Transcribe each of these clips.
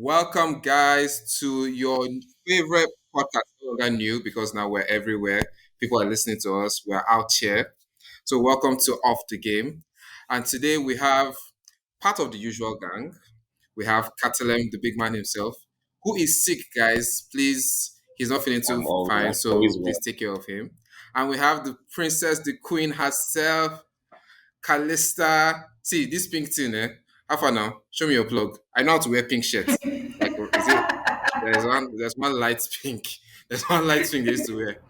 Welcome, guys, to your favorite podcast. No longer new because now we're everywhere. People are listening to us. We're out here. So, welcome to Off the Game. And today we have part of the usual gang. We have Katelem, the big man himself, who is sick, guys. Please, he's not feeling too fine, I'm always so well. please take care of him. And we have the princess, the queen herself, Calister. See, this pink thing, eh? How far now? Show me your plug. I know how to wear pink shirts. Like, is it? There's one light pink. There's one light pink they used to wear.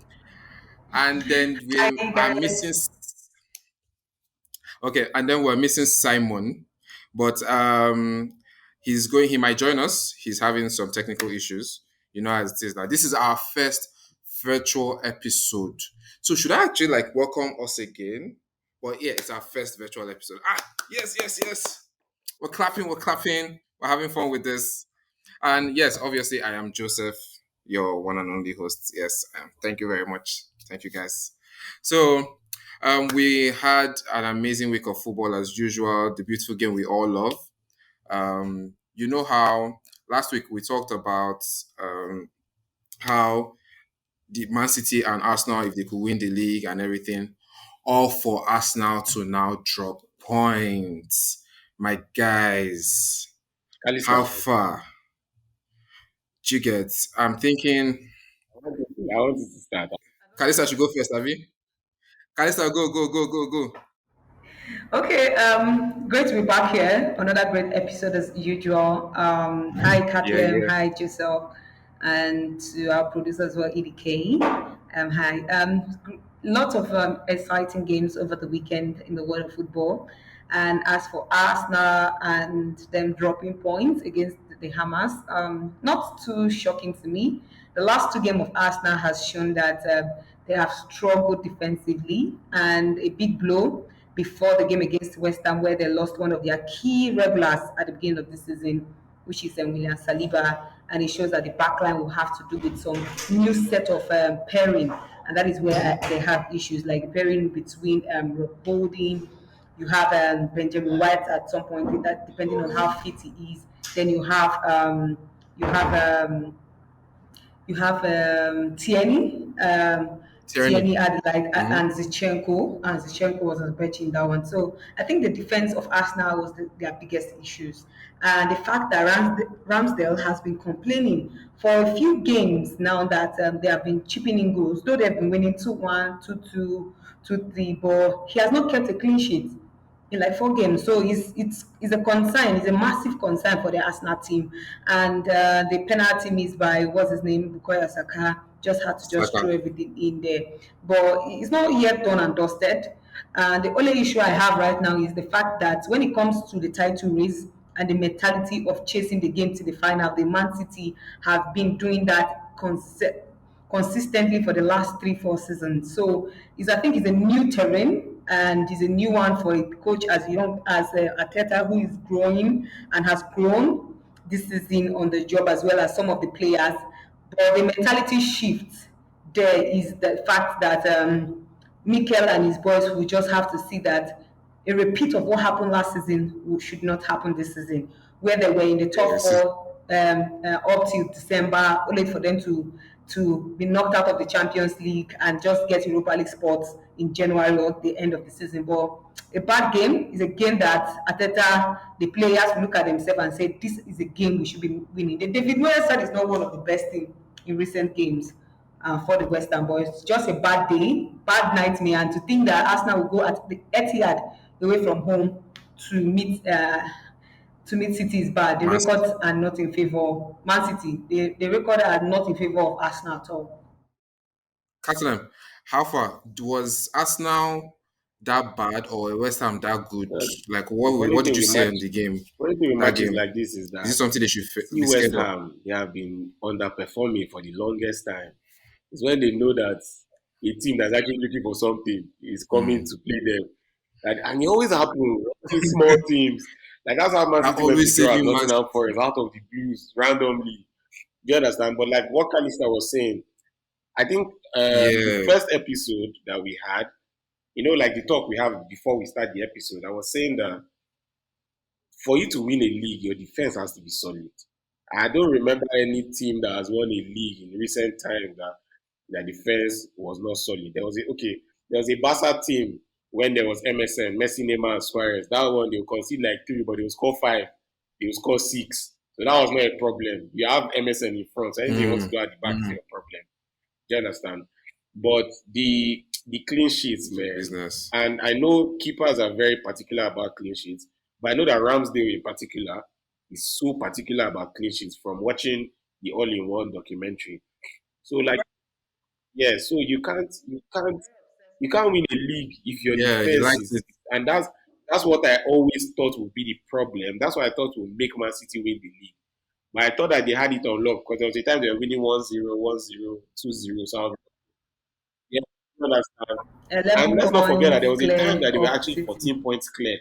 And then we Hi are missing. guys. Okay, and then we're missing Simon, but he might join us. He's having some technical issues. You know as it is now. This is our first virtual episode. So should I actually like welcome us again? But yeah, it's our first virtual episode. Yes, yes, yes. We're having fun with this. And yes, obviously I am Joseph, your one and only host. Yes, thank you very much. Thank you guys. So we had an amazing week of football as usual, the beautiful game we all love. You know how last week we talked about how the Man City and Arsenal, if they could win the league and everything, all for Arsenal to now drop points. My guys, how Calister, far? Do you get? I'm thinking, I want you to start. Kalista should go first, Avi. Kalista, go, go, go, go, go. Okay, great to be back here. Another great episode as usual. Hi Yeah, Katlem, yeah. hi Joseph, and to our producer as well, EDK. Hi. Lots of exciting games over the weekend in the world of football. And as for Arsenal and them dropping points against the Hammers, not too shocking to me. The last two games of Arsenal has shown that they have struggled defensively, and a big blow before the game against West Ham, where they lost one of their key regulars at the beginning of the season, which is William Saliba, and it shows that the backline will have to do with some new set of pairing, and that is where they have issues like the pairing between Rob Holding. You have Benjamin White at some point, that depending on how fit he is. Then you have Tierney. Tyranny. Tierney had like Mm-hmm. and Zichenko was on the bench in that one. So I think the defense of Arsenal was their biggest issues, and the fact that Ramsdale has been complaining for a few games now that they have been chipping in goals, though they've been winning 2-1, 2-2, 2-3, but he has not kept a clean sheet in like four games. So it's a concern. It's a massive concern for the Arsenal team. And the penalty missed by what's his name, Bukayo Saka, just had to just Saka. throw everything in there. But it's not yet done and dusted. And the only issue I have right now is the fact that when it comes to the title race and the mentality of chasing the game to the final, the Man City have been doing that consistently for the last 3-4 seasons. So I think it's a new terrain and it's a new one for a coach as young as Ateta, who is growing and has grown this season on the job, as well as some of the players. But the mentality shift there is the fact that Mikel and his boys will just have to see that a repeat of what happened last season should not happen this season, where they were in the top Yes. four up till December, only for them to be knocked out of the Champions League and just get Europa League spots in January or the end of the season. But a bad game is a game that Ateta, the players will look at themselves and say, this is a game we should be winning. The David Moyes said it's not one of the best teams in recent games for the Western boys. Just a bad day, bad nightmare, and to think that Arsenal will go at the Etihad away from home to meet City is bad. The Man City. records are not in favor of Man City. The record are not in favor of Arsenal at all. Catalan, how far was Arsenal that bad or West Ham that good? Uh, Like, the funny what did thing you with say match, in the game? funny thing with That matches game like this is is it that something they should see be West scared of? Ham, they have been underperforming for the longest time. It's when they know that a team that's actually looking for something is coming Hmm. to play them. And it always happens. These small teams. Like that's how Man I City went to always draw at saving Man Nottingham City. Forest out of the blues randomly. Do you understand? But like what Calister was saying, I think the Yeah. first episode that we had, like the talk we have before we start the episode, I was saying that for you to win a league, your defense has to be solid. I don't remember any team that has won a league in recent times that their defense was not solid. There was a Barca team when there was MSN, Messi, Neymar, and Suarez. That one they will concede like three, but they will score five, they will score six. So that was not a problem. You have MSN in front, so anything you want to Mm, do at the back is mm, your problem. Do you understand? But the clean sheets, it's your man, business. and I know keepers are very particular about clean sheets, but I know that Ramsdale in particular is so particular about clean sheets from watching the All-in-One documentary. So like, yeah, so you can't win a league if your Yeah, he defense likes is, it. and that's what I always thought would be the problem. That's what I thought would make Man City win the league. But I thought that they had it on lock because there was a time they were winning 1-0, 1-0, 2-0. So I was, yeah, you understand. And 11 let's not forget that there points was a time clear that they were of actually City. 14 points clear.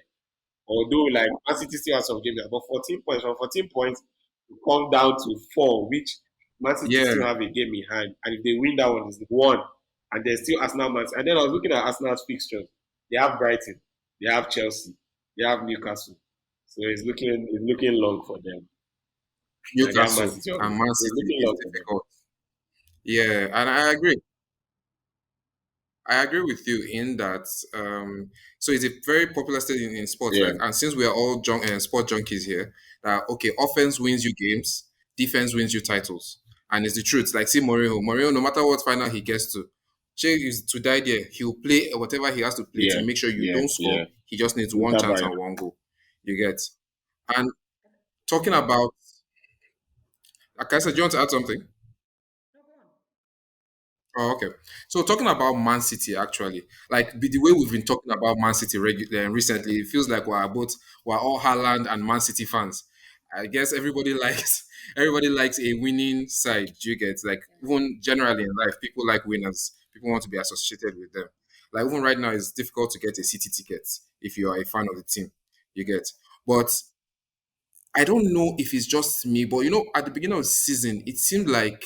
Although like Man City still has some games, but 14 points from 14 points to come down to four, which Man City Yeah, still have a game in hand. And if they win that one, it's one. And there's still Arsenal Man. And then I was looking at Arsenal's fixtures. They have Brighton, they have Chelsea, they have Newcastle. So it's looking long for them. And they have Man Newcastle City on the and way. Man So it's City looking is long for them. difficult. Yeah, and I agree. I agree with you in that. So it's a very popular state in sports, Yeah, right? And since we are all sport junkies here, that okay, offense wins you games, defense wins you titles, and it's the truth. Like see Mourinho, no matter what final he gets to, Che is to die there. He'll play whatever he has to play yeah, to make sure you yeah, don't yeah. score. He just needs one Without chance barrier. and one goal. You get. And talking about, like I said, do you want to add something? Oh, okay. So talking about Man City, actually, like the way we've been talking about Man City recently, it feels like we're all Haaland and Man City fans. I guess everybody likes everybody likes a winning side. Do you get like even generally in life, people like winners. People want to be associated with them. Like even right now, it's difficult to get a City ticket if you are a fan of the team. You get, but I don't know if it's just me, but at the beginning of the season, it seemed like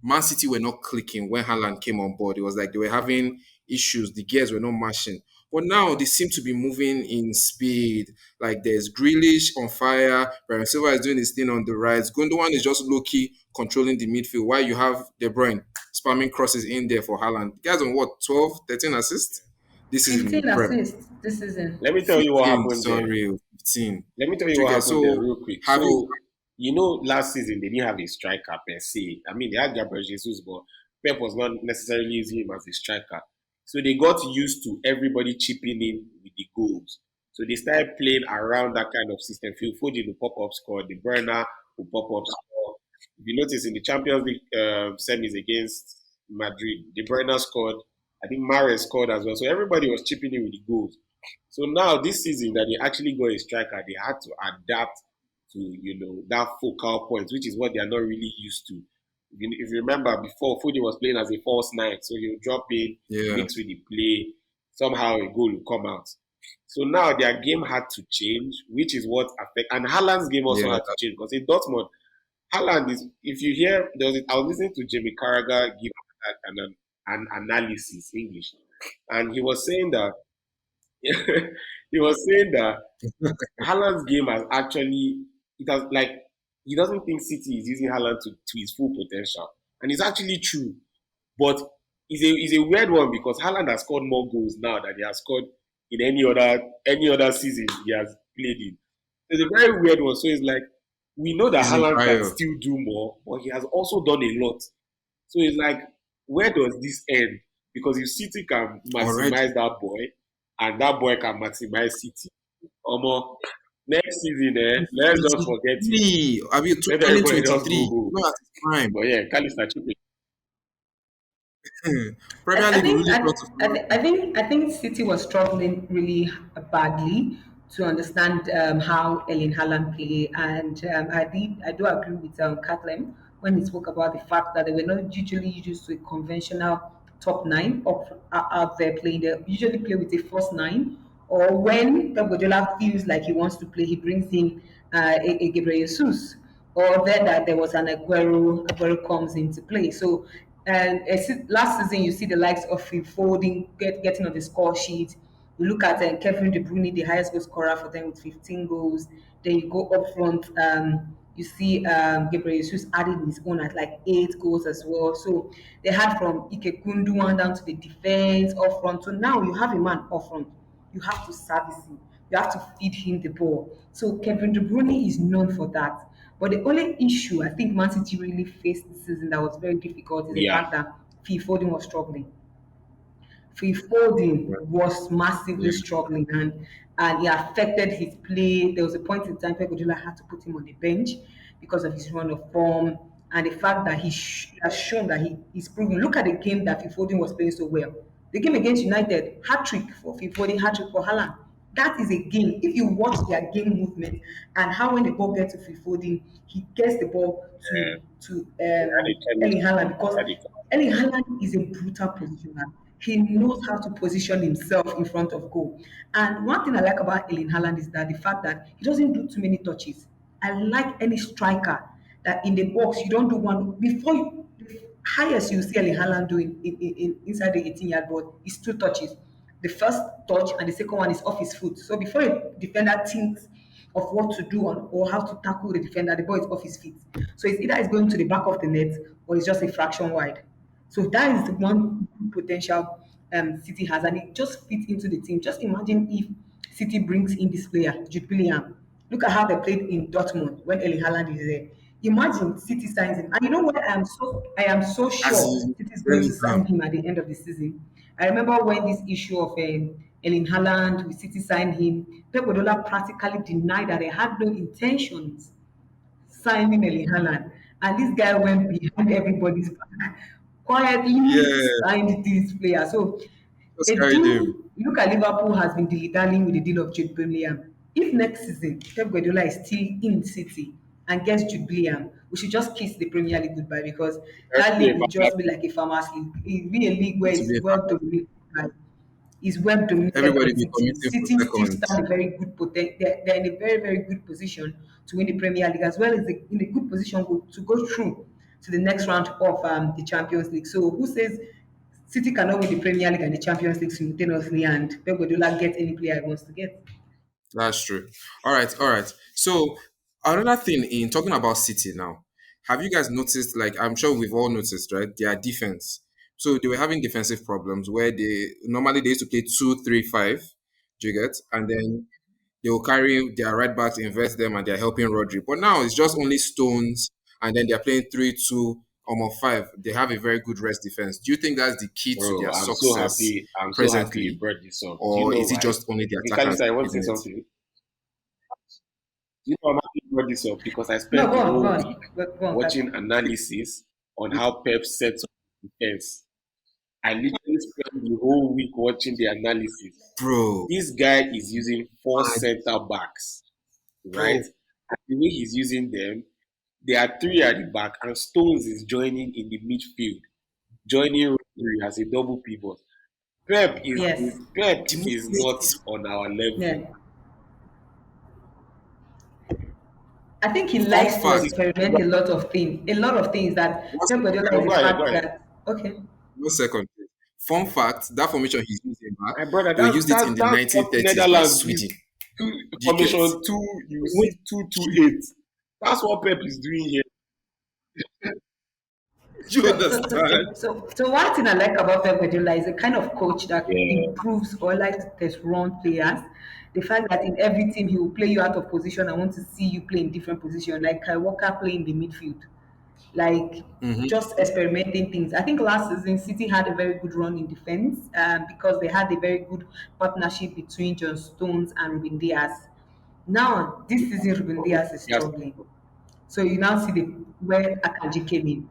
Man City were not clicking when Haaland came on board. It was like they were having issues. The gears were not mashing. But now they seem to be moving in speed. Like there's Grealish on fire. Bernard Silva is doing his thing on the right. Gundogan is just low key controlling the midfield. While you have De Bruyne spamming crosses in there for Haaland. Guys on what, 12, 13 assists? This is in the 15 Prem. assists this season. Let me tell you what 15, happened there. sorry, 15. Let me tell you Do you what get happened there so real quick. having So, you know, last season they didn't have a striker per se. I mean, they had Gabriel Jesus, but Pep was not necessarily using him as a striker. So they got used to everybody chipping in with the goals. So they started playing around that kind of system. Phil Foden will pop up score, the burner will pop up score. If you notice in the Champions League semis against Madrid, the burner scored. I think Mahrez scored as well. So everybody was chipping in with the goals. So now this season that they actually got a striker, they had to adapt to that focal point, which is what they are not really used to. If you remember before, Foden was playing as a false nine, so he'll drop in, yeah, mix with the play, somehow a goal will come out. So now their game had to change, which is what affect. And Haaland's game also yeah, had to change because in Dortmund, Haaland is. If you hear, I was listening to Jamie Carragher give an analysis English, and he was saying that he was saying that Haaland's game has actually it has like he doesn't think City is using Haaland to his full potential, and it's actually true. But it's a weird one because Haaland has scored more goals now than he has scored in any other season he has played in. It's a very weird one. So it's like we know that he's in Haaland can fire still do more, but he has also done a lot. So it's like, where does this end? Because if City can already. maximize that boy, and that boy can maximize City, Omo, next season, let's just forget it. 23. I mean, Let turning everybody just go 23. home. Not at his prime. But yeah, Calister chipping. Premier League will really got to follow. I think City was struggling really badly to understand how Erling Haaland play, and I do agree with Kathleen when he spoke about the fact that they were not usually used to a conventional top nine out there playing. They usually play with a first nine, or when Pep Guardiola feels like he wants to play, he brings in a Gabriel Jesus, or that there was an Aguero comes into play. So, and last season, you see the likes of Phil Foden getting on the score sheet. You look at Kevin De Bruyne, the highest goal scorer for them with 15 goals. Then you go up front. You see, Gabriel Jesus added his own at like 8 goals as well. So they had from Ike Gunduan down to the defense up front. So now you have a man up front. You have to service him. You have to feed him the ball. So Kevin De Bruyne is known for that. But the only issue I think Man City really faced this season that was very difficult is the Yeah, fact that Phil Foden was struggling. Phil Foden Right. was massively Yeah. struggling, and it affected his play. There was a point in time Pep Guardiola had to put him on the bench because of his run of form and the fact that he has shown that he's proven. Look at the game that Phil Foden was playing so well. The game against United, hat trick for Phil Foden, hat trick for Haaland. That is a game. If you watch their game movement and how when the ball gets to Phil Foden, he gets the ball to they had a Erling chemistry. Haaland because They had a Erling Haaland is a brutal positioner. He knows how to position himself in front of goal. And one thing I like about Erling Haaland is that the fact that he doesn't do too many touches. I like any striker that in the box you don't do one before you the highest you see Erling Haaland doing inside the 18-yard box is two touches. The first touch and the second one is off his foot. So before a defender thinks of what to do or how to tackle the defender, the ball is off his feet. So it's either it's going to the back of the net or it's just a fraction wide. So that is the one potential City has, and it just fits into the team. Just imagine if City brings in this player, Jude Bellingham. Look at how they played in Dortmund when Erling Haaland is there. Imagine City signs him, and you know what? I am so As sure in City is going to sign Bellingham. him at the end of the season. I remember when this issue of Erling Haaland with City signed him, Pep Guardiola practically denied that they had no intentions signing Erling Haaland. And this guy went behind everybody's back, quietly Yeah, signed this player. So just they carried him. do look at Liverpool has been dilly-dallying with the deal of Jude Bellingham. If next season Pep Guardiola is still in City and gets Jude Bellingham, we should just kiss the Premier League goodbye because that chemistry league about will that. just be like a farmers league. It will be a league where It will it's be a well family. dominated by is well dominated by Everybody be City. committing for City still second. stand a very good they're in a very very good position to win the Premier League as well as in a good position to go through to the next round of the Champions League. So who says City cannot win the Premier League and the Champions League simultaneously and Pep Guardiola get any player he wants to get? That's true. All right, all right. So another thing in talking about City now, have you guys noticed? Like I'm sure we've all noticed, right? Their defense. So they were having defensive problems where they used to play 2-3-5. Do you get? And then they will carry their right backs, invest them, and they're helping Rodri. But now it's just only Stones, and then they're playing 3-2 or 5. They have a very good rest defense. Do you think that's the key to Bro, their I'm so success happy. I'm so happy you presently, brought this up. Do you or know is it why? just only the Okay, attackers Calister, I want to say leading it? something. Do you know I'm happy you brought this up because I No, spent go the on, go whole week on, go on, watching analysis on how Pep sets up defense. I literally spent the whole week watching the analysis. Bro, This guy is using four mad, center backs, right? bro, And the way he's using them, there are three at the back, and Stones is joining in the midfield, joining Rodri as a double pivot. Yes, Pep the is movement not is on our level. yeah. I think he fun likes to See, fact. experiment a lot of things that One Pep second, Guardiola no, is go the ahead, go fact ahead. that okay. 1 second. Please. Fun fact: that formation he's using back, My brother, they used it in the that's what 1930s with Netherlands did. Sweden. Do you get? Formation two, you Wait, see 2-2-8. That's what Pep is doing here. do you So, so, so, understand? so, so, so one thing I like about Pep Guardiola is a kind of coach that Yeah, improves or likes to test run players. The fact that in every team he will play you out of position. I want to see you play in different position, like Kyle Walker playing the midfield, like Hmm. just experimenting things. I think last season City had a very good run in defense because they had a very good partnership between John Stones and Ruben Diaz. Now this season Ruben Diaz is yes. struggling. So you now see the where Akanji came in.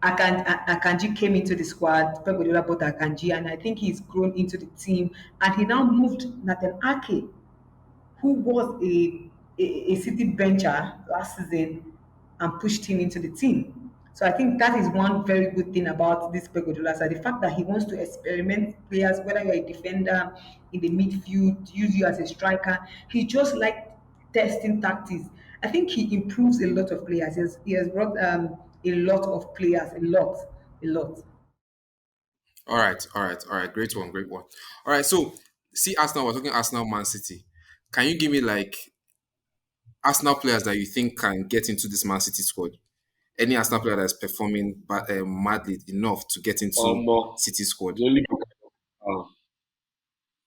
Akanji came into the squad. Pep Guardiola bought Akanji, and I think he's grown into the team. And he now moved Nathan Ake, who was a City bencher last season, and pushed him into the team. So I think that is one very good thing about this Pep Guardiola side. The fact that he wants to experiment players, whether you're a defender in the midfield, use you as a striker. He just like testing tactics. I think he improves a lot of players. He has brought a lot of players, a lot. All right, all right, all right. Great one, great one. All right, so see Arsenal. We're talking Arsenal, Man City. Can you give me like Arsenal players that you think can get into this Man City squad? Any Arsenal player that's performing madly enough to get into More. City squad? The only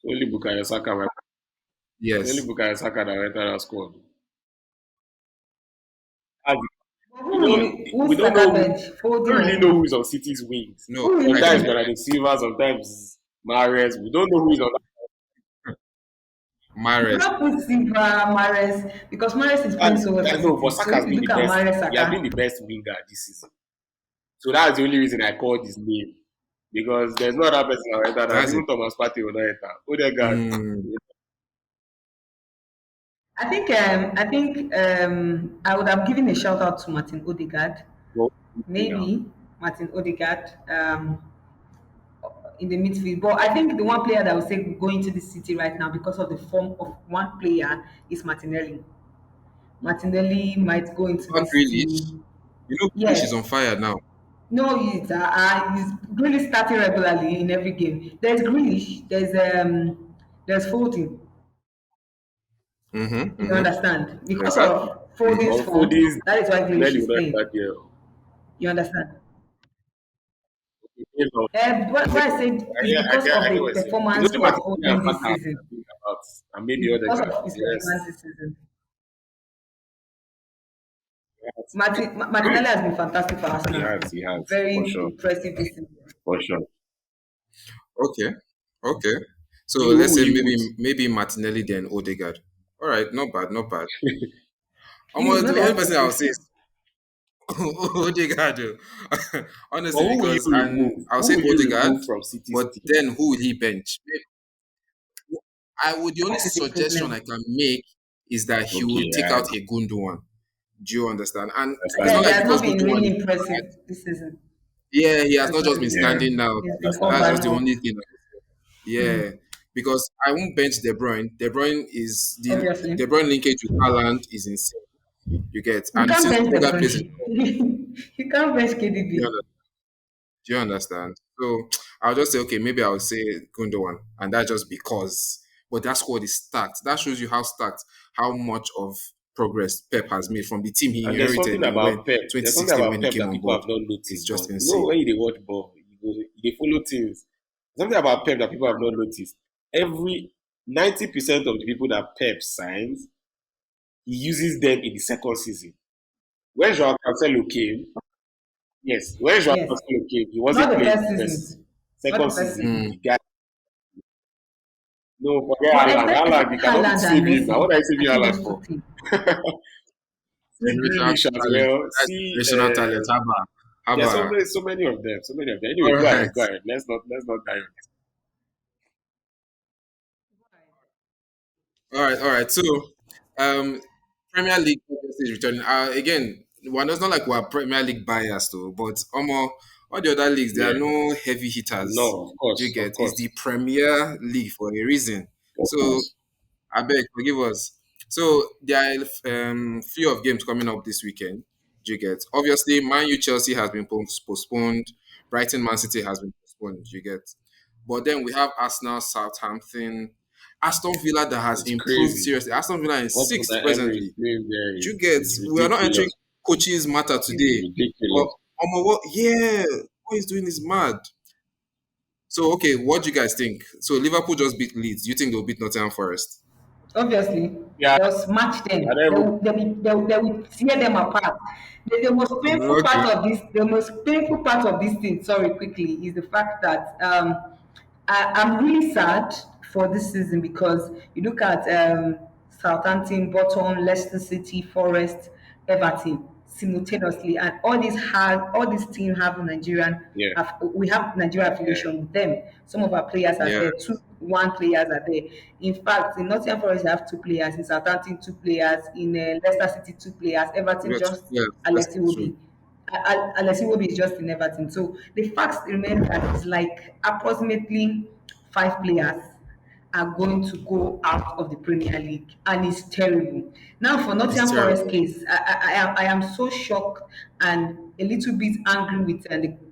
the only Bukayo Saka, the only Yes. Bukayo Saka that entered that squad. As But you who will know, you, we who's don't know Saka who, bench? we Folding don't or really know who who? is on City's wings. No, Who will you I Sometimes think bench? Bernardo Silva, sometimes Mahrez. We don't know who is on You Mahrez. can't put Silva, Mares, because Mares is that. playing so well I for know, but City. So Saka has if you been look the at best. Mares, He has been the Saka, best winger this season. So that's the only reason I called his name. Because there's no other person that will enter that. That's it. Even Thomas Partey will not enter. Odegaard. Mm, I think I would have given a shout out to Martin Odegaard, Well, now. maybe Martin Odegaard in the midfield. But I think the one player that I would say going to the City right now because of the form of one player is Martinelli. Martinelli might go into about this Grealish. team. You know, Grealish is on Yes. fire now. No, he's really starting regularly in every game. There's Grealish, there's Foden. Mm-hmm, You mm-hmm. understand? Because Exactly. of Mm-hmm. Foden's On Foden's form, that is why Grealish Nelly is will not playing. enter there. You understand? Based on What I said is because I of get the what you're saying. It's performance only of Martinelli and Foden this Saka season. think about, and maybe It's because Odegaard. of his The performance rest, this season. yes, Martinelli has been fantastic for Arsenal. he has, for Very sure, impressive this season. for sure. Okay. Okay. So You, who let's will say you put? maybe Martinelli then Odegaard. All right, not bad, not bad. Please, Almost not the the only person I would say expectation. is Odegaard. But Honestly, who will you because and remove? I'll Who say will you Odegaard, remove from City's but team? then who will he bench? I would the only That is the suggestion I problem. can make is that he will Okay, take I out a Gundogan. Do you understand? And it's not understand. He like has not because been Gundogan really is impressive bad. this season. Yeah, he has That's not not just the been Yeah, standing reason. now. He's been understand. off That's and just the off. only thing. Hmm. Yeah, because I won't bench De Bruyne. De Bruyne is the Obviously. De Bruyne linkage with Haaland is insane. You get, You and can't since bench the Odegaard plays, Bruyne. You can't bench do KDB. you understand? So I'll just say, okay, maybe I'll say Gundogan, and that's just because. But that squad is stacked. That shows you how stacked, how much of progress Pep has made from the team he And there's inherited something in when about Pep. There's something 2016 about when he Pep came that on people board. have not It's noticed. just But you know, insane. when they watch ball, they follow things. Something about Pep that people have not noticed. Every 90% of the people that Pep signs, he uses them in the second season. When Joao Cancelo came, yes, when Joao Yes. Cancelo came, he Not wasn't the playing first the first season. season. Not Second the first season, Mm. season. the guy. No, forget But Haaland. Haaland, especially you cannot Haaland save and him. Now, what Messi. are you saving I think Haaland those two for? teams. See Generational Grealish as talent. well. That's See, generational talent. Haba. there's Haba. so many of them. So many of them. All Anyway, go right. ahead. Go ahead. Let's not die on this. All right. So, um, Premier League obviously is returning. Again, one it's not like we're Premier League biased though, but all the other leagues there are Yeah. no heavy hitters. No, Do you of get? It's the course, Premier League for a reason. of So course. I beg, forgive us. So there are few of games coming up this weekend. Do you get? Obviously, Man U Chelsea has been postponed. Brighton Man City has been postponed. Do you get? But then we have Arsenal, Southampton, Aston Villa that has It's improved crazy. seriously. Aston Villa is What sixth Unai Emery is presently. doing there Do you get? is We are not entering ridiculous. coaches matter It's today. But ridiculous. what? Yeah, what he's doing is mad. So okay, what do you guys think? So Liverpool just beat Leeds. Do you think they'll beat Nottingham Forest? Obviously, Yeah, they'll smash I them. don't even. They will tear them apart. The most painful Okay. part of this, the most painful part of this thing, sorry, quickly, is the fact that I'm really sad for this season because you look at Southampton, Bolton, Leicester City, Forest, Everton simultaneously, and all these teams have Nigerian. Yeah, We have Nigerian yeah. affiliation with them. Some of our players are Yeah. there. One players are there. In fact, in Nottingham Forest, they have two players. In Southampton, two players. In Leicester City, two players. Everton Yes. just Yes. That's Alexi true. Wobi. Alexi Wobi is just in Everton. So the facts remain that it's like approximately five players are going to go out of the Premier League, and it's terrible. Now, for It's Nottingham Forest terrible. case, I am so shocked and a little bit angry with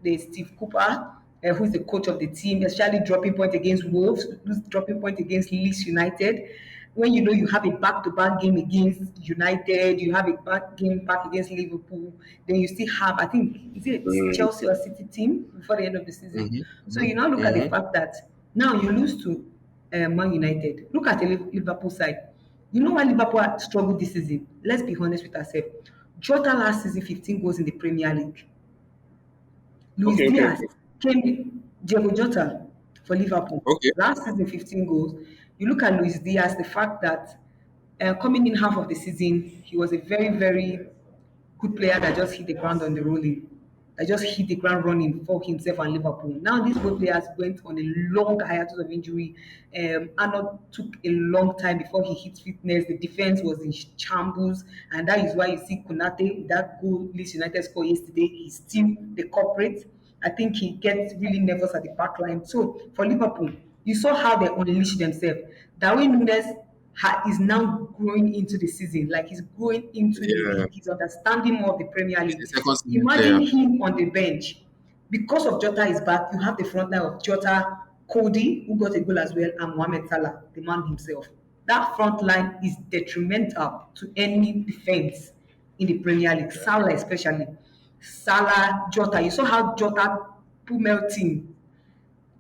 the Steve Cooper, who is the coach of the team, especially dropping point against Wolves, who's dropping point against Leeds United. when you know you have a back-to-back game against United, you have a back game back against Liverpool, then you still have, I think, is it Mm, Chelsea or City team before the end of the season. Mm-hmm. So you now look at the Mm-hmm. fact that now you lose to Man United. Look at the Liverpool side. You know why Liverpool had struggled this season? Let's be honest with ourselves. Jota last season 15 goals in the Premier League. Luis okay, okay, Diaz okay. came, Diego Jota for Liverpool. Okay. Last season, 15 goals. You look at Luis Diaz, the fact that coming in half of the season, he was a very, very good player that just hit the ground on the rolling, that just hit the ground running for himself and Liverpool. Now these both players went on a long hiatus of injury. Arnold took a long time before he hit fitness. The defense was in shambles, and that is why you see Konate, that goal Leeds United scored yesterday, he's still the culprit. I think he gets really nervous at the back line. So for Liverpool, you saw how they unleashed themselves. Darwin Nunes is now growing into the season, like he's growing into the Yeah. league. He's understanding more of the Premier He's League. a second season Imagine player. him on the bench. Because of Jota is back, you have the front line of Jota, Cody, who got a goal as well, and Mohamed Salah, the man himself. That front line is detrimental to any defense in the Premier League, Salah especially. Salah, Jota. You saw how Jota pummeled team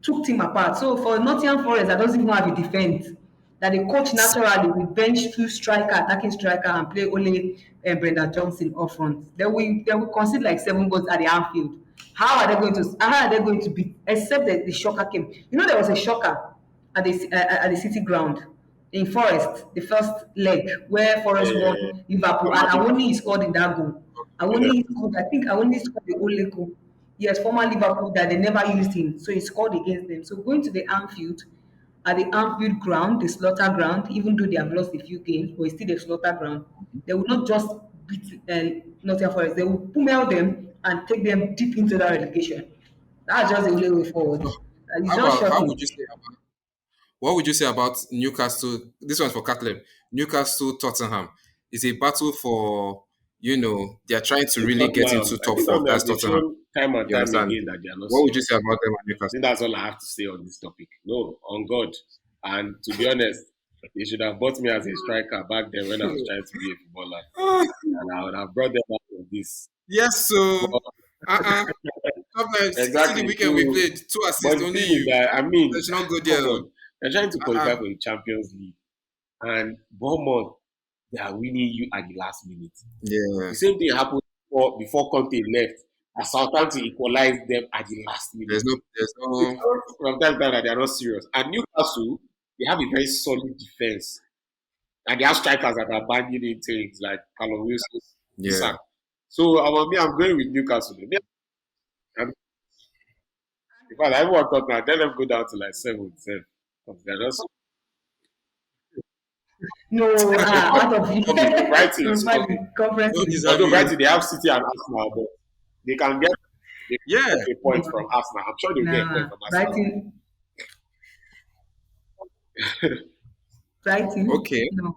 took team apart. So for Nottingham Forest, that doesn't even have a defense, that the coach naturally will bench two striker, attacking striker, and play only Brendan Johnson up front. They will concede like 7 goals at the Anfield. How are they going to beat? Except that the shocker came. You know there was a shocker at the City ground in Forest, the first leg where Forest Uh, won Liverpool, and former Awoni scored in that goal. Yeah. Awoni scored, I think Awoni scored the only goal. Yes, former Liverpool that they never used him, so he scored against them. So going to the Anfield, at the Anfield ground, the slaughter ground, even though they have lost a few games, but it's still the slaughter ground, they will not just beat Nottingham Forest, they will pummel them and take them deep into that relegation. That's just the only way forward. It's just How shocking. would you say about what would you say about Newcastle? This one's for Catlem. Newcastle Tottenham is a battle for, they're trying to really get into I top think four. That's They've Tottenham. shown time and You time understand? again that they are not What would you serious. say about them and I Newcastle? think that's all I have to say on this topic. No, on God. And to be honest, they should have bought me as a striker back then when I was trying to be a footballer. And I would have brought them out of this. Yes, But so sometimes see the exactly. weekend we So, played, two but assists, the only thing is you. that, I They mean, should not go come there. on. They're trying to qualify Uh-uh. for the Champions League. And Bournemouth, they are winning you at the last minute. Yeah, The same thing happened before Conte left. As Southampton equalized them at the last minute. there's It's no, not from time to time that they are not serious. And Newcastle, they have a very solid defense. And they have strikers that are banging in things like Callum Wilson, yeah. Isak. So I'm going with Newcastle. And in fact, everyone thought now, let them go down to like 7-7. Because they're not so. No, out of Okay, Brighton. from So, the conference Don't league. deserve although you. Brighton, they have City and Arsenal, but they can get, they Yeah. can get a point from Arsenal. I'm sure they'll get a point Nah, from Arsenal. Brighton, Brighton, Okay. no.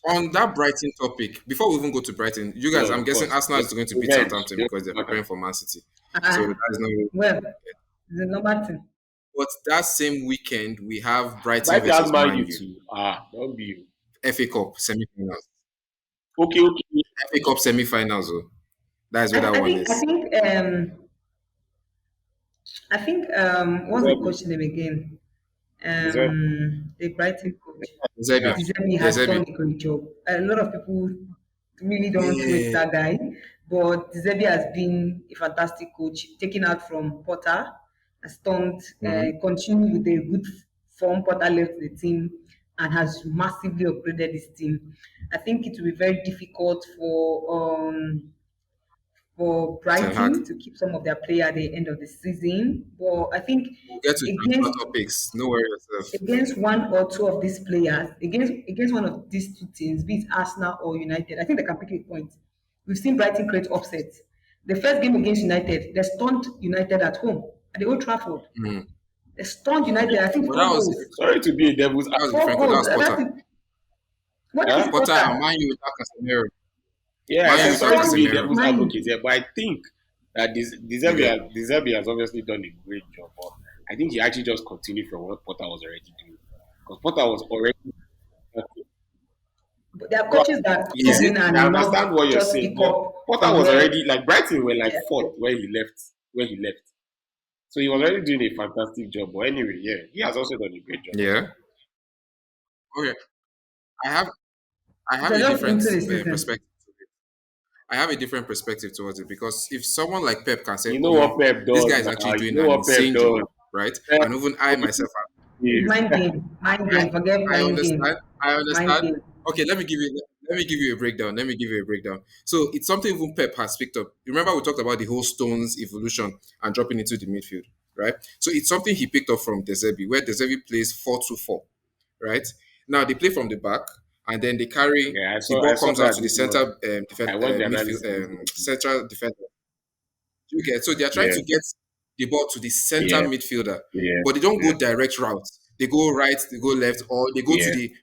On that Brighton topic, before we even go to Brighton, you guys, No, I'm of guessing course. Arsenal is going to beat Revenge. Southampton They because they're will preparing for Man City. So Uh, that's no. well, the number thing. But that same weekend, we have Brighton Brighton has versus Man Man U U, too. Don't be you. FA Cup semi-finals. Okay, okay. FA Cup semi-finals. Oh, that is I, where that I one think I is. think I think what's the Deserve coach name again? Deserve The Brighton coach. Zebi, Yeah. Zerbi yeah, has Zebi. done a great job. A lot of people really don't rate Yeah. that guy, but Zerbi has been a fantastic coach, taking out from Potter, has turned, Mhm. continued with a good form. Potter left the team and has massively upgraded his team. I think it will be very difficult for Ten Hag. Brighton to keep some of their player at the end of the season. But I think We'll get to transfer against topics. No worry yourself. one or two of these players, against one of these two teams, be it Arsenal or United, I think they can pick a point. We've seen Brighton create upsets. The first game against United, they stunned United at home at the Old Trafford. Mm. They stunned United, I think But that four was goals. Sorry to be a devil's that was a Four different coach. That goals. was Potter. What is advocate. Potter and Potter? Man U without Casemiro. Yeah, I Man U said They sorry without to be a stunned Casemiro. devil's Man. advocate here, but I think that Yeah. Deserbi has obviously done a great job. But I think he actually just continued from what Potter was already doing. Because Potter was already There are But coaches that Is come it? in I and understand not what you're just saying, pick but up Potter from was where already like Brighton were like they fourth are. when he left. When he left, so he was already doing a fantastic job. But anyway, yeah, he has also done a great job as Yeah. well. Okay. I have I have So a just different into the season. perspective. I have a different perspective towards it because if someone like Pep can say, You know "Omo, what Pep this does guy is now. actually You doing know an what Pep insane does. job," right? Pep And even I myself, It's is mind I, game. Forget I blind game. understand. I Mind understand. game. Okay, let me give you a breakdown. Let me give you a breakdown. So it's something even Pep has picked up. Remember we talked about the whole Stones evolution and dropping into the midfield, right? So it's something he picked up from De Zerbi, where De Zerbi plays 4-2-4, right? Now they play from the back, and then they carry yeah. the I ball saw comes out that to the this center morning. I watched the midfield analysis this morning. central defender. You get so they are trying Yeah, to get the ball to the center yeah, midfielder, yeah, but they don't go yeah, direct routes. They go right, they go left, or they go to yeah. the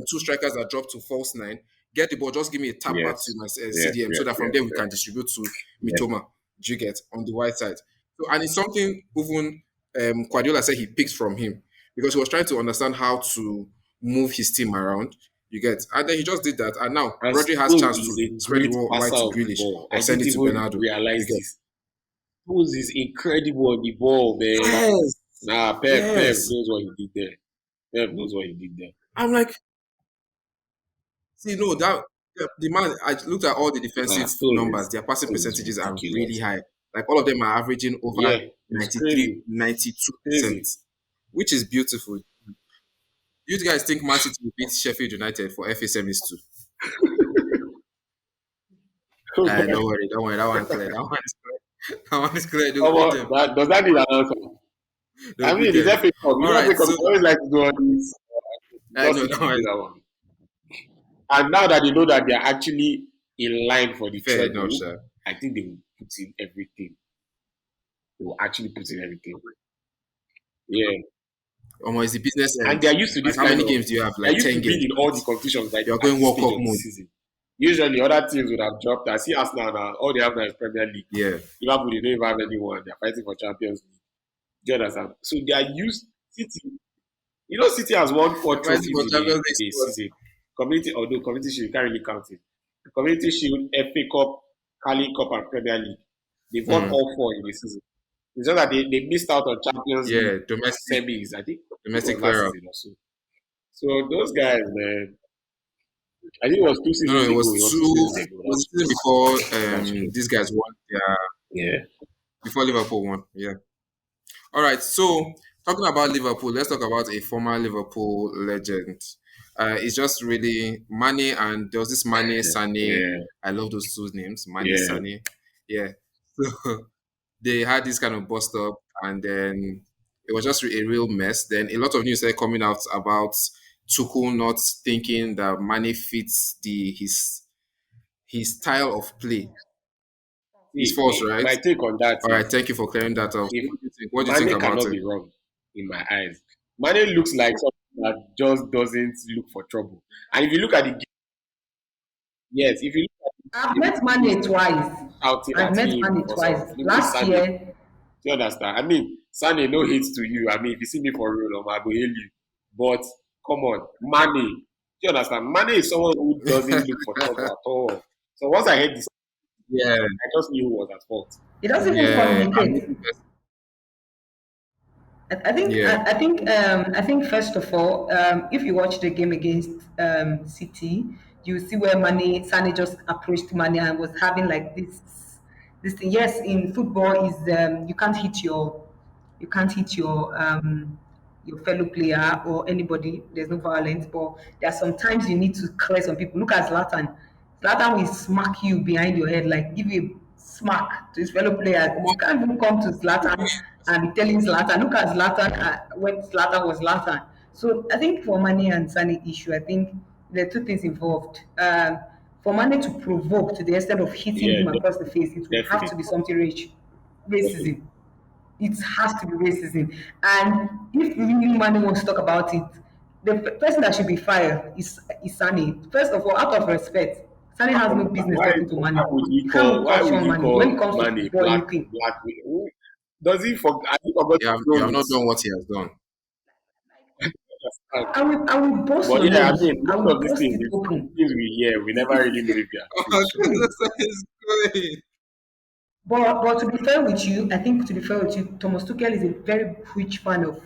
two strikers that drop to false nine. Get the ball, just give me a tap back to Yes, my yes, CDM, so yes, that from yes, there we yes, can distribute to yes. Mitoma. Do you get on the white side? So and it's something even Guardiola said he picked from him because he was trying to understand how to move his team around. You get, and then he just did that, and now And Rodri has Stones chance is to a spread the great ball wide passer to of the Grealish ball. or I send didn't it to even Bernardo. realize You get, this. Stones is incredible on the ball, man. yes, Nah, Pep yes. knows what he did there. Pep knows what he did there. I'm like, see, no, that the man. I looked at all the Ah, defensive numbers. Stones Their passing is percentages are really ridiculous. high. Like all of them are averaging over Yeah, it's 93, crazy, 92%, crazy. which is beautiful. You guys think Man City will beat Sheffield United for FA semis too? Oh boy. Don't worry, don't worry. That one clear. That one is clear. That one is clear. They'll beat them. Does that need an answer? They'll I beat mean, it's them. FA Cup. You All know, FA right. Cup, So you always like to do all this. I Just know see that to one do is that one. And now that they know that they're actually in line for the fair enough, treble, sir. I think they will put in everything. They will actually put in everything. Yeah. Almost it's the business And end. they are used to Like this how kind many of, games do you have? they are Like used 10 to being games, in all right? the competitions like You're at going this World stage Cup of the mode. season. Usually, other teams would have dropped. I see Arsenal now. All they have now is Premier League. Yeah. Liverpool, they don't even have anyone. They're fighting for Champions League. Do you understand? So they are used. City, you know, City has won four They're fighting trophies for Champions in League a spots. season. Community, although Community Shield, you can't really count it. The Community Shield, FA Cup, Carling Cup, and Premier League. They've won Mm. all four in the season. It's just that they missed out on Champions League Yeah, semis. I think it domestic was last clear up. season or so. So those guys, man, I think it was two No, no, seasons it ago. was It was two. 2 seasons ago. It was That's the season true. before That's true. these guys won. Yeah, Yeah. before Liverpool won. Yeah. All right. So talking about Liverpool, let's talk about a former Liverpool legend. It's just really Mane and there was this Mane Sane. Yeah. I love those two names, Mane Yeah. Sane. Yeah. So they had this kind of bust up, and then it was just a real mess. Then a lot of news started coming out about Tuchel not thinking that Mane fits his style of play. He's See, false, right? my take on that All right, is thank you for clearing that up. if What do you think Mane about cannot it? be wrong in my eyes. Mane looks like someone that just doesn't look for trouble. And if you look at the game, yes, if you look at I've the game, met people Mane twice. shouting I've at met him Mane because twice. of even Last Sane. Do year, you understand? I mean, Sane, no hate to you. I mean, if you see me for real, I will hail you. But come on, Mane. Do you understand? Mane is someone who doesn't look for trouble at all. So once I heard this, Yeah, I just knew who was at fault. he doesn't even yeah. communicate. I think Yeah. I think first of all, if you watch the game against City, you see where Sane just approached Mane and was having like this thing. Yes, in football is you can't hit your fellow player or anybody. There's no violence, but there are sometimes you need to clear some people. Look at Zlatan. Zlatan will smack you behind your head, like give you a smack to his fellow player. You can't even come to Zlatan and be telling Zlatan, look at Zlatan when Zlatan was Zlatan. So I think for Mane and Sani issue, I think there are two things involved. For Mane to provoke to the extent of hitting Yeah, him across the face, it will have definitely. to be something Definitely. racism. It has to be racism. And if really Mane wants to talk about it, the person that should be fired is Sani. First of all, out of respect, Sani has no business talking to Mane. You can't even Why would caution you Mane when it call comes to man a football anything. black does he forget, has he forgot his You have role not is done what he has done. I will bust But your yeah, I nose. mean, I most will of these bust things, it is open. things we hear, we never really know if they are true. Oh, So that's where it's going. But to be fair with you, I think to be fair with you, Thomas Tuchel is a very huge fan of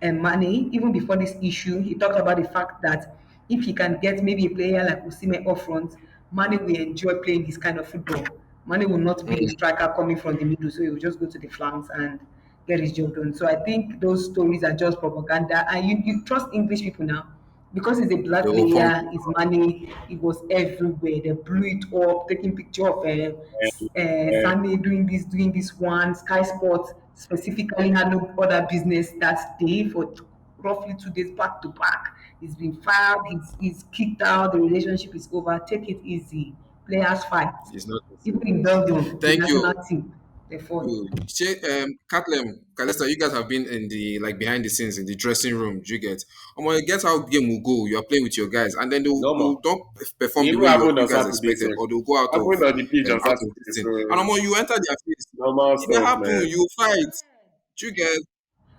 Mane. Even before this issue, he talked about the fact that if he can get maybe a player like Osimhen up front, Mane will enjoy playing this kind of football. Mane will not be a Mm, striker coming from the middle, so he will just go to the flanks and get his job done. So I think those stories are just propaganda, and you trust English people now because he's a they black will pump. player, his money, it was everywhere. They blew it up, taking picture of uh, Sane doing this one. Sky Sports specifically had no other business that day for roughly 2 days back to back. He's been fired, he's kicked out, the relationship is over. Take it easy. Players fight. It's not. Even in Belgium, the Thank national you. team, they fought. Katlem, Calister, you guys have been in the like behind the scenes in the dressing room. Do you get? Get how game will go. You are playing with your guys, and then they'll normal. don't perform It the even way happened you on guys Saturday, expected, sir. or they'll go Happened on the pitch on out of Saturday, this thing. And so you enter their face. normal It may stuff, happen. man. You fight. Do you get?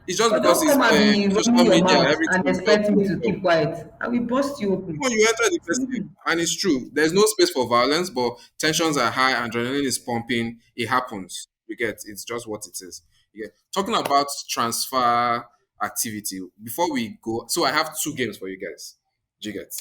It's just But because don't it's come and be running social your media. mouth and Everything is just expect me to blown up. keep quiet. I will bust you open. When you enter the person, and it's true, there's no space for violence, but tensions are high, adrenaline is pumping. It happens. You get it's just what it is. You get talking about transfer activity before we go. So I have two games for you guys. Do you get?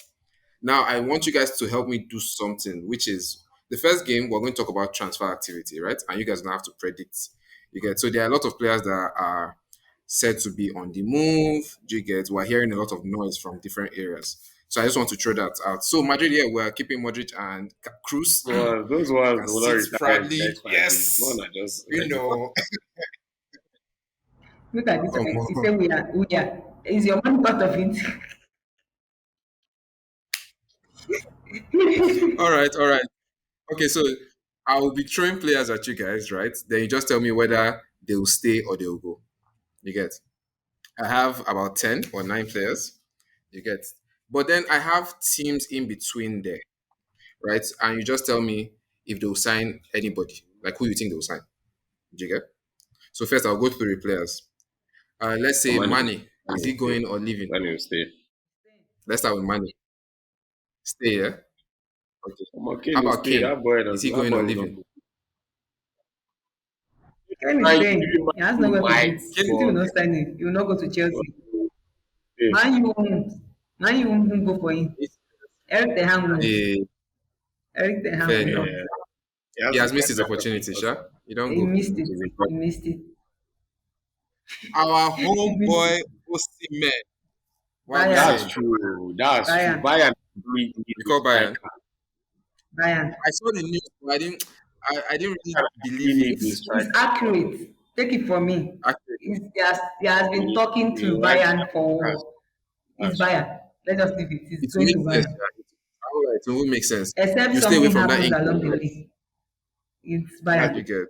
Now I want you guys to help me do something, which is the first game we're going to talk about transfer activity, right? And you guys don't have to predict. You get so there are a lot of players that are said to be on the move. Do you get? We're hearing a lot of noise from different areas. So I just want to throw that out. So Madrid, yeah, we're keeping Modric and Cruz. Those You ones can will not sit retire in the proudly. next 5 years. More Yes. than just You ready for. know, Look at this come one. He on. said we are. Is your money part of it? All right, all right. Okay, so I will be throwing players at you guys, right? Then you just tell me whether they will stay or they will go. You get? I have about 10 or 9 players. You get? But then I have teams in between there, right? And you just tell me if they'll sign anybody, like who you think they'll sign. Do you get? So first I'll go through the players. Let's say Money. Mane. Is Money he will stay. going or leaving? Money will stay. Let's start with Mane. Stay, yeah? Okay. How Kane will about stay. Kane? That boy Is does. he That going or boy will not leaving? move. Ken is Right, staying. even He has Man nowhere U to might, go. Kane City is will but not sign him. He will not go to Chelsea. stay. Man U won't. Man U won't go for him. Eric the Ham won't. eh, Eric the Ham fair will enough. not. Yeah, He has he missed has his better opportunity, players. sure. You don't He go. missed Which it. is He important. missed it. Our He missed it. homeboy Osimhen. What are we Bayern. That's saying? true. That's true. Bayern. Bayern really need You a call Bayern? striker. Bayern. I saw the news, but I didn't really Bayern believe really it. need a It's striker. accurate. Take it from me. Actually, He has been talking He to likes Bayern that's for his that's true. Bayern. Let us leave it. He's it will going to make sense. Bayern. Yeah. All right, it will make sense. Except You stay away something from that happens ink. along the way. It's You Bayern. get.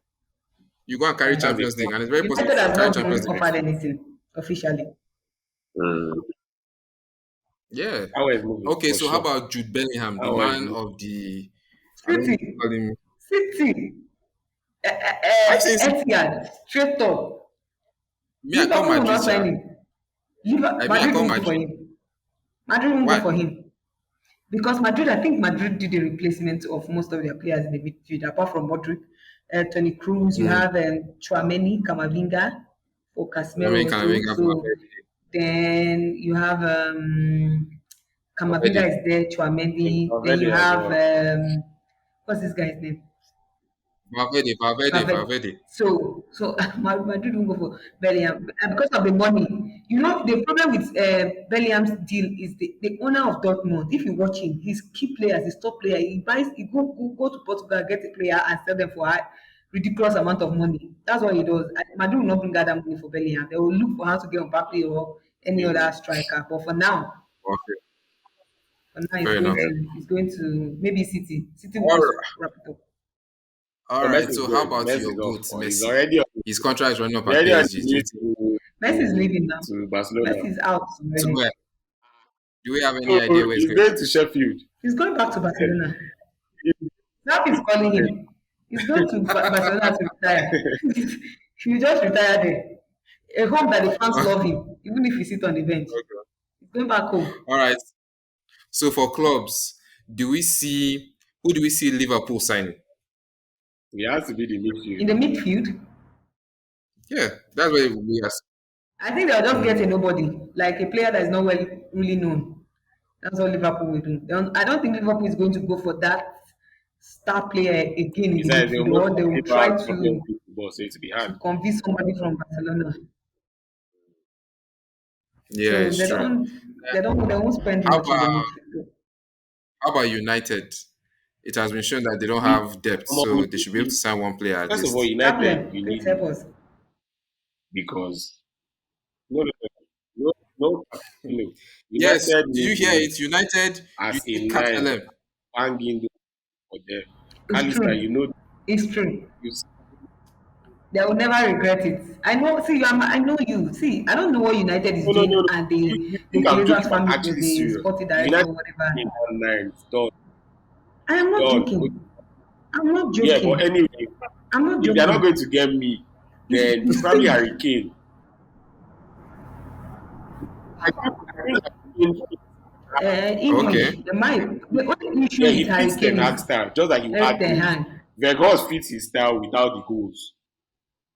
You go and carry Bayern. That's a Champions League, point. and it's very possible United you has carry not Champions been League next offered season. anything officially. Mm. Yeah. That was moving Okay, for so how sure. about Jude Bellingham, That the was man moving. of the I don't know, City. call him. City. I say Etihad. Straight up. me, I call Liverpool will Madrid, not sign sha. him. I Madrid call won't go for Madrid. him. Madrid won't go Why? for him. Because Madrid, I think Madrid did a replacement of most of their players in the midfield, apart from Modric, Tony Cruz, you Mm. have Chouameni, Camavinga for I Casemiro mean, also. Canavinga, So then you have Camavinga Valverde, is there, Chouameni. Then you Valverde as have well. what's this guy's name? Valverde, Valverde, Perfect. Valverde. So Madrid won't go for Bellingham because of the money. You know, the problem with Bellingham's deal is the owner of Dortmund. If you watch him, his key players, his top player, he go to Portugal, get a player and sell them for a ridiculous amount of money. That's what he does. And Madrid will not bring out that money for Bellingham. They will look for how to get Mbappe or any other striker. But Okay, for now, fair enough. he's going to maybe City. City will All just right, wrap it up. all So right. Messi is So how going. about Messi your is off. goat, Or he's Messi? already on, His contract is running up he's at already on PSG. his Do way you think Messi is leaving now. to Barcelona. Messi is out to already. where? Do we have any So idea where it's he's going? going to Sheffield. He's going back to Barcelona. Now he's calling him. He's going to Barcelona to retire. He will just retire there. A home that the fans love him, even if he sit on the bench. Okay. Going back home. All right. So for clubs, do we see who do we see Liverpool signing? He has to be the In midfield. the midfield, Yeah, that's where we are. I think they'll just get a Mm. nobody, like a player that is not well really known. That's what Liverpool will do. I don't think Liverpool is going to go for that star player again in the Besides, they midfield, most or they will people have try problems to with the ball, so it's be hard. convince somebody from Barcelona. Yeah, So it's true. they won't spend How much in the about midfield. how about United? It has been shown that they don't We, have depth, come so on, they should be able to sign one player at first of all, least. United, Katelem, you please need help him us. because no, no, no, no, no. Yes, United did you need hear him it? United, you as a need nine, Catalan. banging for them. It's Calister, true. It's true. you They will never regret it. I know. See, I know you. See, I don't know what United is no, no, no, doing, no. and You the think I'm Glazers joking? I'm family or actually the serious. sporting If director United or whatever. in that nine, it's done, I am not done. joking. I'm not Yeah, but joking. anyway, I'm not if they're not going joking. to get me, then it's It's probably fate. Harry Kane. I think Okay. English. The only issue yeah, with he Harry fits Ten Kane Hag is style, just like he will Eric add Ten goals. Hag. Vegas fits his style without the goals.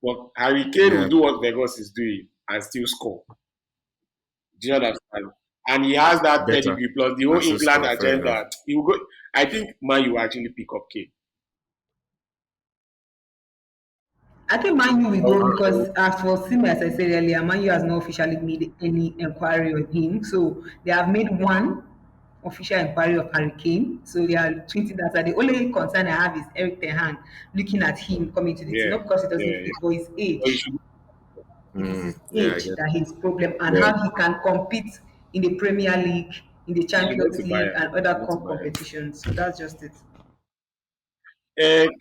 But Harry Kane will Yeah, do what Vegas is doing and still score. Do you understand? And he has that better. pedigree plus the whole And still England score. Fair enough. agenda. He will go. I think Man U will actually pick up Kane. I think Man U will go Also, because, as for Sime, as I said earlier, Man U has not officially made any inquiry on him. So they have made one official inquiry of Harry Kane. So they are tweeting that. The only concern I have is Eric Ten Hag looking at him coming to the team, yeah, not because he doesn't yeah. fit, but his But you age. should, It is his Yeah, I age get. that is problem, and yeah, how he can compete in the Premier League, in the you need Champions to buy League, it. and other You need to cup buy it. competitions. So that's just it.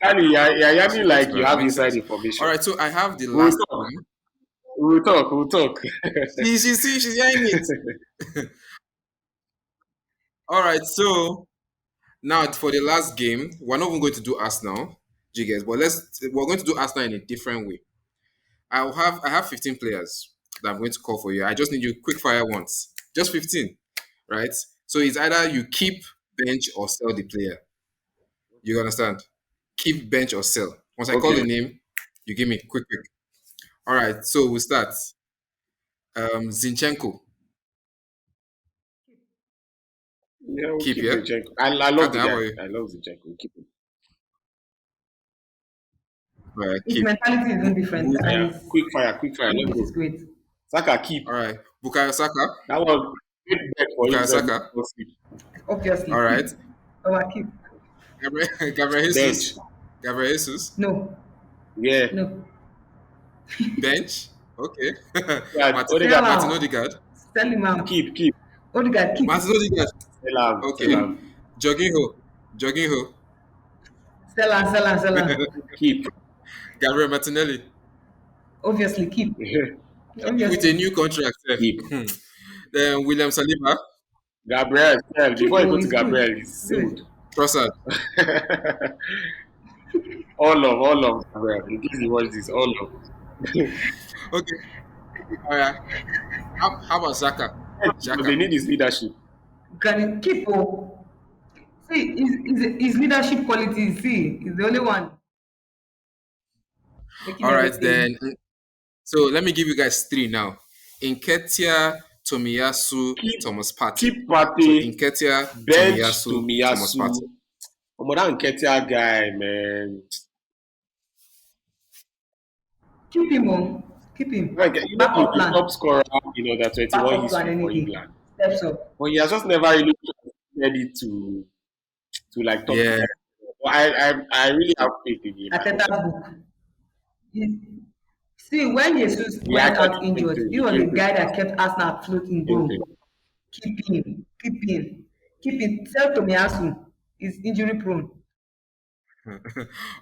Kali, you're You yamming should get like to you buy. That have makes inside sense. All information. right, so I have the We'll last talk. one. We'll talk. We'll talk. She's hearing it. All right, so now for the last game, we're not even going to do Arsenal, Jiggers, but we're going to do Arsenal in a different way. I have 15 players that I'm going to call for you. I just need you quick fire ones. Just 15, right? So it's either you keep, bench, or sell the player. You understand? Keep, bench, or sell. Once I call the Okay. name, you give me quick. All right, so we start. Zinchenko, Yeah, we'll keep, keep yeah? Zinchenko. I love the Captain, how about guy. you? I love Zinchenko. We'll keep him. All right, His keep. mentality is even different, Ah, and yeah. his Quick fire. Let's input is go. great. Saka keep. All right, Bukayo Saka. That one great bet for him. Bukayo Saka. Obviously, All right, keep. Our keep. Gabriel Bench. Jesus. Gabriel Jesus. No, Yeah. no. Bench. Okay. Yeah. Martin, Sell Odegaard. Martin out. Odegaard. Sell him out. Keep. Odegaard, keep. Martin Odegaard. Sell him. Sell Okay. him. Jorginho. Jorginho. Sell him. Keep. Gabriel Martinelli. Obviously, keep. With a Obviously. new contract. keep. Then William Saliba. Gabriel. Sell. Keep, Before you oh, go to he's good. Gabriel, he's Good. sold. Trossard. All of Gabriel. In case you watch this, all of. Okay. All right. How about Zaka? Because they Xhaka. need his leadership. Can keep, oh. See, his leadership qualities, see, he's the only one making All right, everything. then. So let me give you guys three now. Inketia, Tomiyasu, Keep Thomas Partey. keep So Partey. Inketia, Bench to Tomiyasu, Thomas Miyasu. Partey. That Nketiah guy, man. Keep him, oh. Keep him. Like, he's Backup the top plan. scorer in under 21 Backup plan history any for day. England. Steps up. But he has just never really ready to like top the Yeah. level. But I really have faith in him. I hope Ateta's book. He- See, when Jesus he went actually out came injured, through. he He was came the through. guy that kept Arsenal afloat in Came goal. through. Keep him. Keep him. Keep him. Tell Tomiyasu. He's injury prone.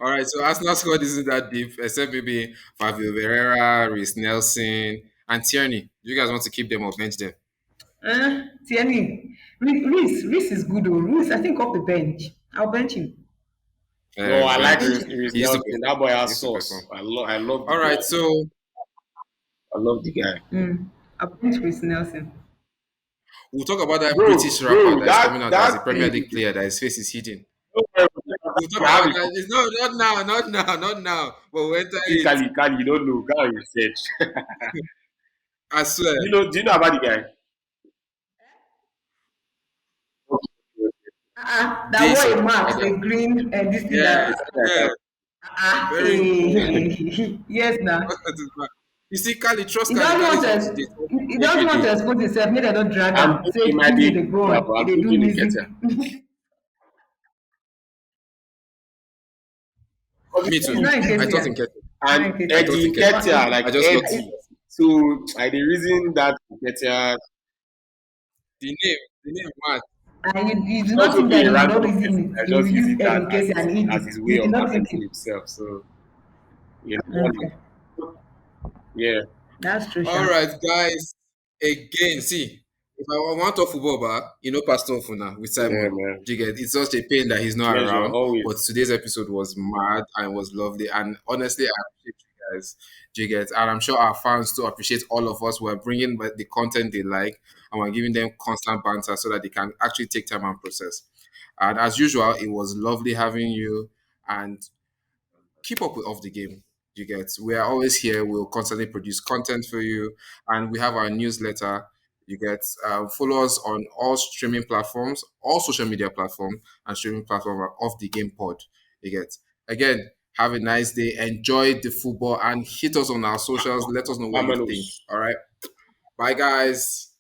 All right. So Arsenal squad isn't that deep, except maybe Fabio Vieira, Reece Nelson, and Tierney. Do you guys want to keep them or bench them? Tierney. Reese is good, though. Reese, I think, off the bench. I'll bench him. No, I I'll like Bench. bench Reece him. Reece He used to Nelson. That perform. boy He has used to perform. sauce. I love the All right. boy. So I love the guy. I'll bench Reese Nelson. We'll talk about that British rapper Bro, that is coming out as a that Premier thing. League player that his face is hidden. Don't worry, We'll talk we have about it. that. No, not now, not now, not now. But we'll enter See, it. Kali, you don't know. Go and research. I swear. Do you know about the guy? That Days wore of a mask, Spider. a green, and this thing Yes, that. yes. Very important. Yes, now. You see, Kali, trust He Kali. doesn't Kali want is to. up to date He doesn't every want to day. expose himself. Maybe they don't drag I'm him. thinking it Say might things be that they go but on. I'm They do thinking music. Nketiah. Because Me It's too. not in I case thought here. in Kettle. It's not and in case I here. thought in Eddie It's Kettle. not. Nketiah, It's, like I just got Eddie. So the reason that Nketiah the name mad. and you should do not also think be that a he will not random reason person it. that He will just use uses that education and eat as it. his way You of did not think marketing it. himself. So funny. Okay. Yeah, That's true, All Sha. right, guys. Again, see, if I want to talk football, Pastor Funa with yeah, Simon. man. Do you get? It's such a pain that he's not Pleasure around. always. But today's episode was mad and was lovely. And honestly, I appreciate you guys. Do you get? And I'm sure our fans too appreciate all of us. We're bringing the content they like, and we're giving them constant banter so that they can actually take time and process. And as usual, it was lovely having you. And keep up with off the game. You get, we are always here. We'll constantly produce content for you, and we have our newsletter. You get, follow us on all streaming platforms, all social media platform and streaming platform are off the game pod. You get, again, have a nice day. Enjoy the football and hit us on our socials. Let us know what you think. Vamonos. All right, bye guys.